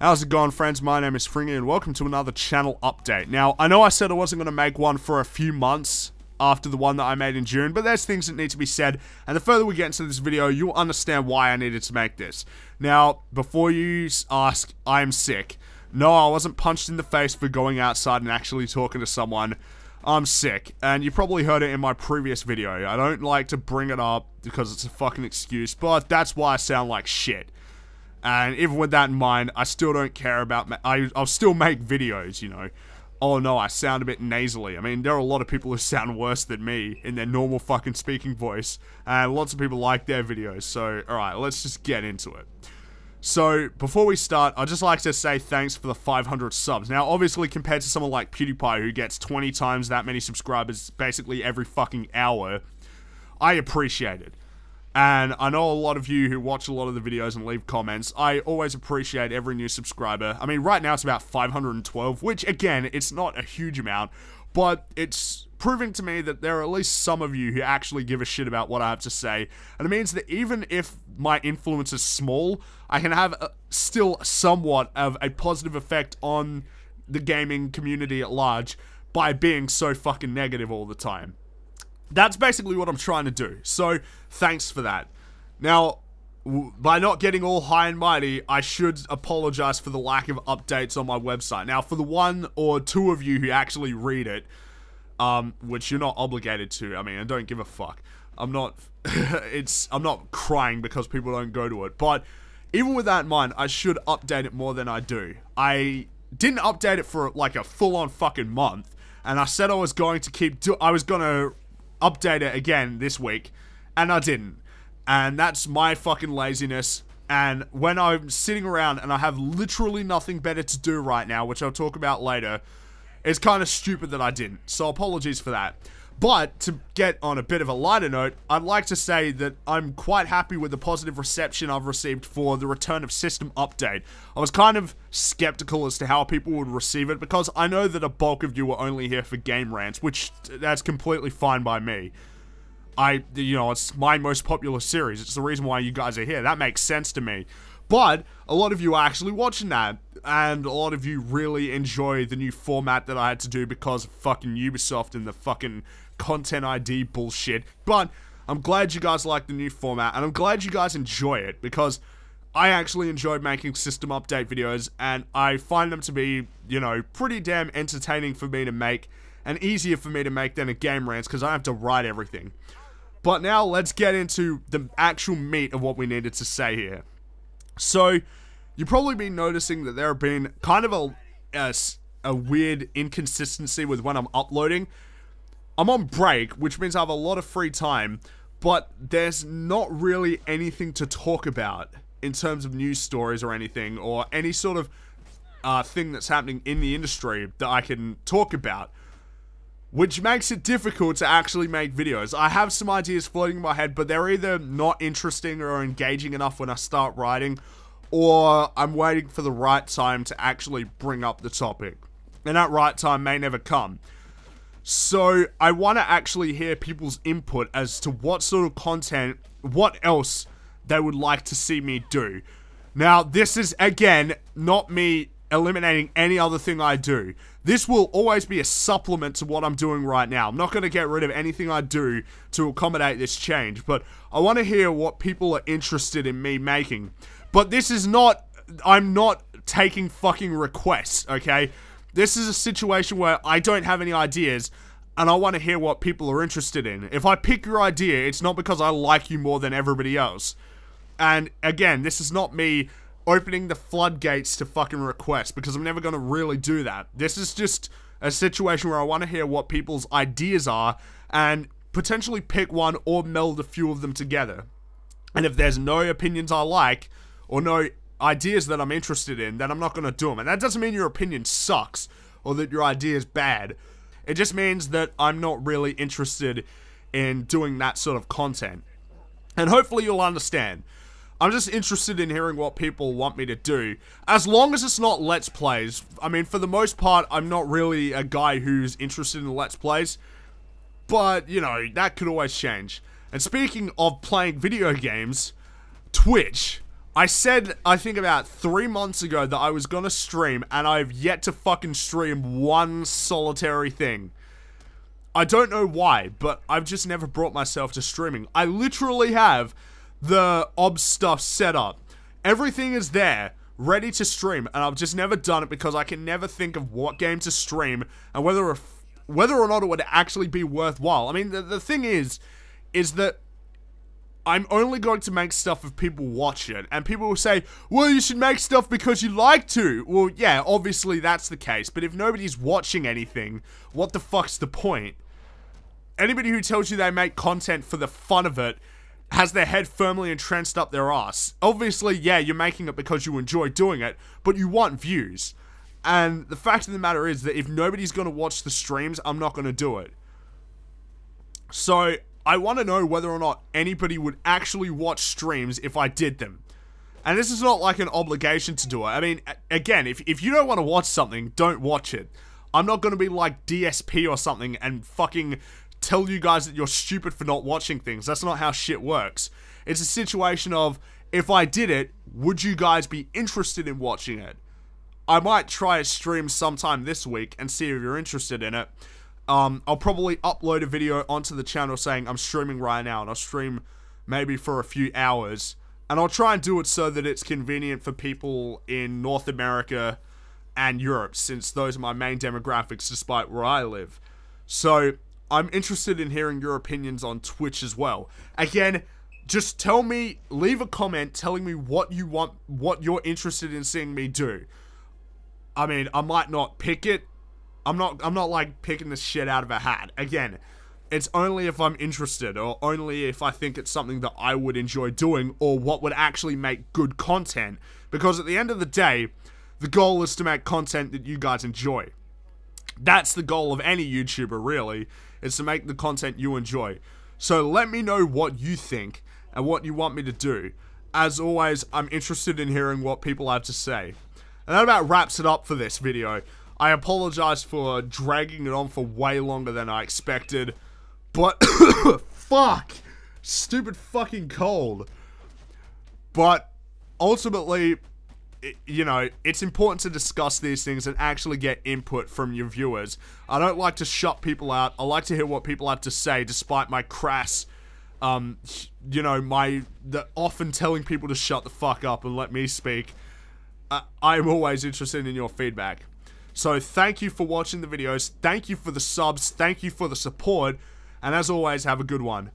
How's it going, friends? My name is Fringy and welcome to another channel update. Now, I know I said I wasn't going to make one for a few months after the one that I made in June, but there's things that need to be said, and the further we get into this video, you'll understand why I needed to make this. Now, before you ask, I am sick. No, I wasn't punched in the face for going outside and actually talking to someone. I'm sick, and you probably heard it in my previous video. I don't like to bring it up because it's a fucking excuse, but that's why I sound like shit. And even with that in mind, I still don't care about, I'll still make videos, you know. Oh no, I sound a bit nasally. I mean, there are a lot of people who sound worse than me in their normal fucking speaking voice. And lots of people like their videos, so alright, let's just get into it. So, before we start, I'd just like to say thanks for the 500 subs. Now, obviously, compared to someone like PewDiePie, who gets 20 times that many subscribers basically every fucking hour, I appreciate it. And I know a lot of you who watch a lot of the videos and leave comments. I always appreciate every new subscriber. I mean, right now it's about 512, which, again, it's not a huge amount, but it's proving to me that there are at least some of you who actually give a shit about what I have to say. And it means that even if my influence is small, I can have still somewhat of a positive effect on the gaming community at large by being so fucking negative all the time. That's basically what I'm trying to do, so thanks for that. Now, by not getting all high and mighty, I should apologize for the lack of updates on my website. Now, for the one or two of you who actually read it, which you're not obligated to, I mean, I don't give a fuck. I'm not, I'm not crying because people don't go to it, but even with that in mind, I should update it more than I do. I didn't update it for like a full-on fucking month, and I said I was going to update it again this week, and I didn't. And that's my fucking laziness. And when I'm sitting around and I have literally nothing better to do right now, which I'll talk about later, it's kind of stupid that I didn't. So apologies for that. But to get on a bit of a lighter note, I'd like to say that I'm quite happy with the positive reception I've received for the Return of System update. I was kind of skeptical as to how people would receive it, because I know that a bulk of you were only here for game rants, which that's completely fine by me. You know, it's my most popular series. It's the reason why you guys are here. That makes sense to me. But a lot of you are actually watching that, and a lot of you really enjoy the new format that I had to do because of fucking Ubisoft and the fucking Content ID bullshit. But I'm glad you guys like the new format, and I'm glad you guys enjoy it, because I actually enjoy making system update videos, and I find them to be, you know, pretty damn entertaining for me to make, and easier for me to make than a game rants, because I have to write everything. But now let's get into the actual meat of what we needed to say here. So, you've probably been noticing that there have been kind of a weird inconsistency with when I'm uploading. I'm on break, which means I have a lot of free time, but there's not really anything to talk about in terms of news stories or anything, or any sort of thing that's happening in the industry that I can talk about, which makes it difficult to actually make videos. I have some ideas floating in my head, but they're either not interesting or engaging enough when I start writing, or I'm waiting for the right time to actually bring up the topic, and that right time may never come. So, I want to actually hear people's input as to what sort of content, what else they would like to see me do. Now, this is, again, not me eliminating any other thing I do. This will always be a supplement to what I'm doing right now. I'm not going to get rid of anything I do to accommodate this change, but I want to hear what people are interested in me making. But this is not, I'm not taking fucking requests, okay? This is a situation where I don't have any ideas, and I want to hear what people are interested in. If I pick your idea, it's not because I like you more than everybody else. And again, this is not me opening the floodgates to fucking requests, because I'm never going to really do that. This is just a situation where I want to hear what people's ideas are, and potentially pick one or meld a few of them together. And if there's no opinions I like, or no ideas that I'm interested in, then I'm not going to do them. And that doesn't mean your opinion sucks, or that your idea is bad. It just means that I'm not really interested in doing that sort of content. And hopefully you'll understand. I'm just interested in hearing what people want me to do, as long as it's not Let's Plays. I mean, for the most part, I'm not really a guy who's interested in Let's Plays, but, you know, that could always change. And speaking of playing video games, Twitch. I said, I think about 3 months ago that I was gonna stream, and I've yet to fucking stream one solitary thing. I don't know why, but I've just never brought myself to streaming. I literally have the obs stuff set up. Everything is there, ready to stream, and I've just never done it because I can never think of what game to stream and whether or not it would actually be worthwhile. I mean, the thing is that I'm only going to make stuff if people watch it, and people will say, well, you should make stuff because you like to. Well, yeah, obviously that's the case, but if nobody's watching anything, what the fuck's the point? Anybody who tells you they make content for the fun of it has their head firmly entrenched up their ass. Obviously, yeah, you're making it because you enjoy doing it, but you want views. And the fact of the matter is that if nobody's gonna watch the streams, I'm not gonna do it. So, I want to know whether or not anybody would actually watch streams if I did them. And this is not like an obligation to do it. I mean, again, if you don't want to watch something, don't watch it. I'm not going to be like DSP or something and fucking tell you guys that you're stupid for not watching things. That's not how shit works. It's a situation of, if I did it, would you guys be interested in watching it? I might try a stream sometime this week and see if you're interested in it. I'll probably upload a video onto the channel saying I'm streaming right now, and I'll stream maybe for a few hours, and I'll try and do it so that it's convenient for people in North America and Europe, since those are my main demographics despite where I live. So I'm interested in hearing your opinions on Twitch as well. Again, just tell me, leave a comment telling me what you want, what you're interested in seeing me do. I mean, I might not pick it. I'm not like picking this shit out of a hat. Again, it's only if I'm interested, or only if I think it's something that I would enjoy doing, or what would actually make good content. Because at the end of the day, the goal is to make content that you guys enjoy. That's the goal of any YouTuber, really, is to make the content you enjoy. So let me know what you think, and what you want me to do. As always, I'm interested in hearing what people have to say. And that about wraps it up for this video. I apologize for dragging it on for way longer than I expected, but fuck, stupid fucking cold. But ultimately, you know, it's important to discuss these things and actually get input from your viewers. I don't like to shut people out. I like to hear what people have to say, despite my crass, you know, often telling people to shut the fuck up and let me speak. I'm always interested in your feedback. So thank you for watching the videos, thank you for the subs, thank you for the support, and as always, have a good one.